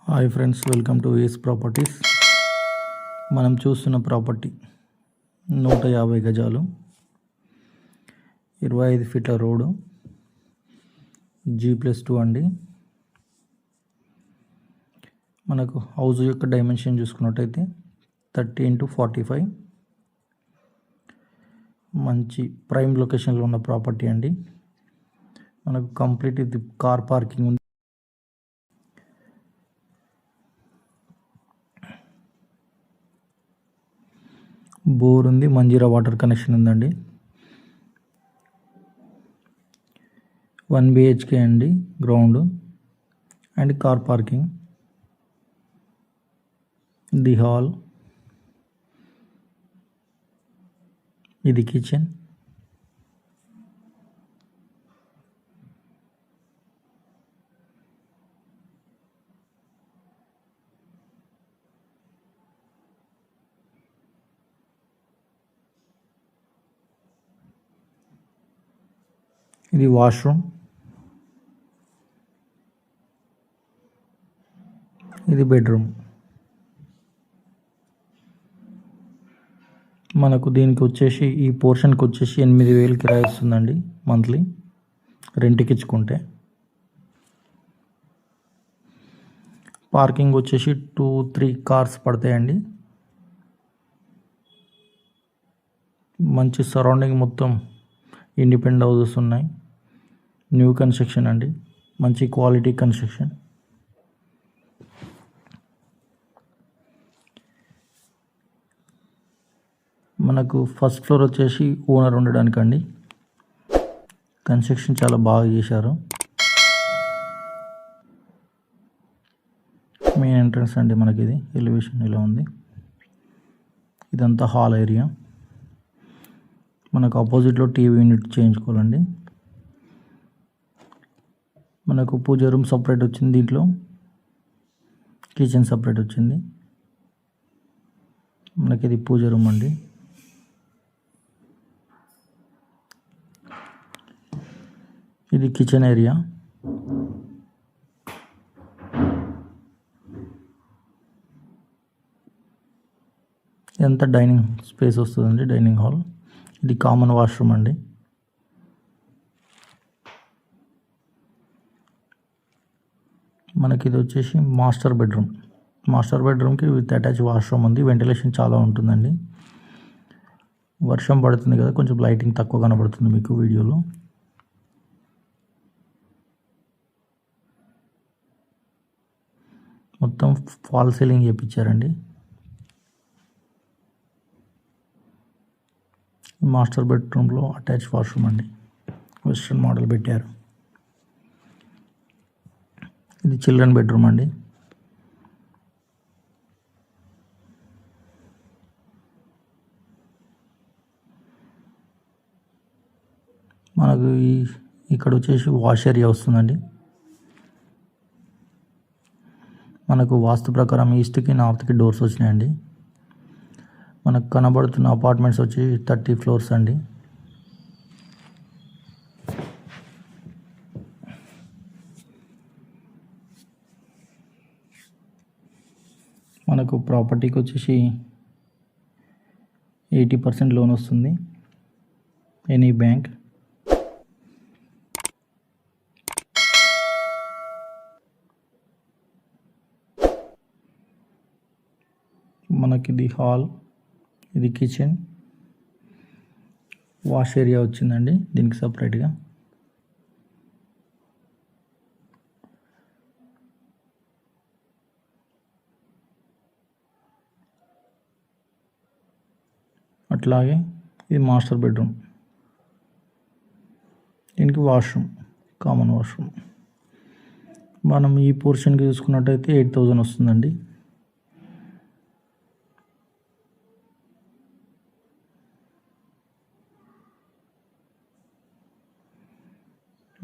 Hi friends, welcome to Ace Properties. మనం చూస్తున్న property 150 గజాలు, 25 ఫీట్ల రోడ్డు, G+2 అండి. మనకు హౌస్ యొక్క డైమెన్షన్ చూసుకున్నట్టయితే 30x45. మంచి ప్రైమ్ లొకేషన్లో ఉన్న ప్రాపర్టీ అండి. మనకు కంప్లీట్ ఇది కార్ పార్కింగ్ ఉంది. బోర్ ఉంది, మంజీరా వాటర్ కనెక్షన్ ఉందండి. 1 BHK అండి, ground and car parking. The hall, ఇది కిచెన్, ఇది వాష్రూమ్, ఇది బెడ్రూమ్. మనకు దీనికి వచ్చేసి ఈ పోర్షన్కి వచ్చేసి 8,000 కిరాయి వస్తుందండి మంత్లీ రెంట్కి ఇచ్చుకుంటే. పార్కింగ్ వచ్చేసి 2-3 కార్స్ పడతాయండి. మంచి సరౌండింగ్, మొత్తం ఇండిపెండెంట్ హౌసెస్ ఉన్నాయి. న్యూ కన్స్ట్రక్షన్ అండి, మంచి క్వాలిటీ కన్స్ట్రక్షన్. మనకు ఫస్ట్ ఫ్లోర్ వచ్చేసి ఓనర్ ఉండడానికండి. కన్స్ట్రక్షన్ చాలా బాగా చేశారు. మెయిన్ ఎంట్రన్స్ అండి. మనకి ఇది ఎలివేషన్ ఇలా ఉంది. ఇదంతా హాల్ ఏరియా. మనకు ఆపోజిట్లో టీవీ యూనిట్ చేయించుకోవాలండి. మనకు పూజ రూమ్ సపరేట్ వచ్చింది, దీంట్లో కిచెన్ సపరేట్ వచ్చింది. మనకి ఇది పూజ రూమ్ అండి. ఇది కిచెన్ ఏరియా. ఎంత డైనింగ్ స్పేస్ వస్తుందండి, డైనింగ్ హాల్. ఇది కామన్ వాష్రూమ్ అండి. మనకి ఇది వచ్చేసి మాస్టర్ బెడ్రూమ్. మాస్టర్ బెడ్రూమ్కి విత్ అటాచ్ వాష్రూమ్ ఉంది. వెంటిలేషన్ చాలా ఉంటుందండి. వర్షం పడుతుంది కదా, కొంచెం లైటింగ్ తక్కువ కనబడుతుంది మీకు వీడియోలో. మొత్తం ఫాల్ సీలింగ్ చేయించారండి. మాస్టర్ బెడ్రూమ్లో అటాచ్ వాష్రూమ్ అండి, వెస్ట్రన్ మోడల్ పెట్టారు. ఇది చిల్డ్రన్ బెడ్రూమ్ అండి. మనకు ఇక్కడ వచ్చేసి వాష్ ఏరియా వస్తుందండి. మనకు వాస్తు ప్రకారం ఈస్ట్కి నార్త్కి డోర్స్ వచ్చినాయండి. మనకు కనబడుతున్న అపార్ట్మెంట్స్ వచ్చి 30 ఫ్లోర్స్ అండి. మనకు ప్రాపర్టీకి వచ్చేసి 80% లోన్ వస్తుంది, ఎనీ బ్యాంక్. మనకి ఇది హాల్, ఇది కిచెన్, వాష్ ఏరియా వచ్చిందండి దీనికి సపరేట్గా. అట్లాగే ఇది మాస్టర్ బెడ్రూమ్, దీనికి వాష్రూమ్, కామన్ వాష్రూమ్. మనం ఈ పోర్షన్కి చూసుకున్నట్టయితే 8,000 వస్తుందండి.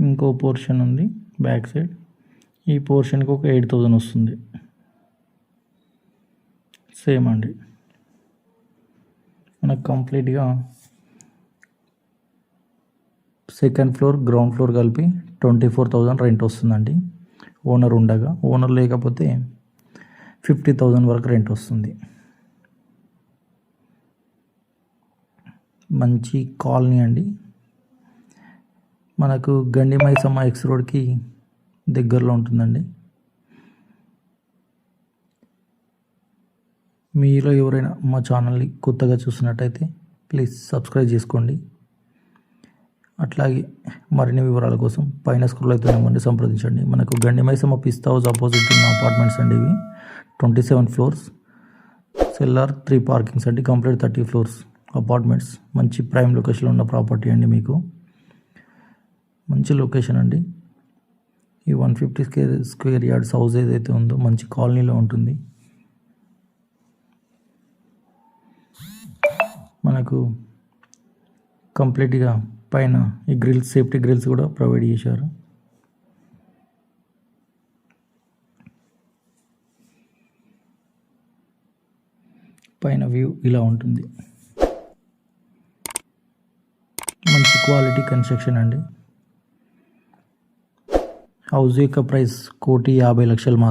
ఇంకో పోర్షన్ ఉంది బ్యాక్ సైడ్. ఈ పోర్షన్కి ఒక 8,000 వస్తుంది. సేమ్ అండి. మనకు కంప్లీట్గా సెకండ్ ఫ్లోర్, గ్రౌండ్ ఫ్లోర్ కలిపి 24,000 రెంట్ వస్తుందండి. ఓనర్ ఉండగా. ఓనర్ లేకపోతే 50,000 వరకు రెంట్ వస్తుంది. మంచి కాలనీ అండి. మనకు గండి మైసమ్మ ఎక్స్ రోడ్కి దగ్గరలో ఉంటుందండి. మీలో ఎవరైనా మా ఛానల్ని కొత్తగా చూసినట్టయితే ప్లీజ్ సబ్స్క్రైబ్ చేసుకోండి. అట్లాగే మరిన్ని వివరాల కోసం పైన స్క్రోల్ అవుతున్న నెంబర్ని సంప్రదించండి. మనకు గండి మైసమ్మ పిస్తా హౌస్ ఆపోజిట్ ఉన్న అపార్ట్మెంట్స్ అండి. ఇవి 27 ఫ్లోర్స్, సెల్లార్ 3 పార్కింగ్స్ అండి. Complete 30 floors apartments. మంచి ప్రైమ్ లొకేషన్లో ఉన్న ప్రాపర్టీ అండి. మీకు మంచి లొకేషన్ అండి. ఈ 150 స్క్వేర్ యార్డ్స్ హౌస్ ఏదైతే ఉందో మంచి కాలనీలో ఉంటుంది. మనకు కంప్లీట్గా పైన ఈ గ్రిల్స్, సేఫ్టీ గ్రిల్స్ కూడా ప్రొవైడ్ చేశారు. పైన వ్యూ ఇలా ఉంటుంది. మంచి క్వాలిటీ కన్స్ట్రక్షన్ అండి. హౌస్ యొక్క ప్రైస్ 1,50,00,000 మాత్రమే.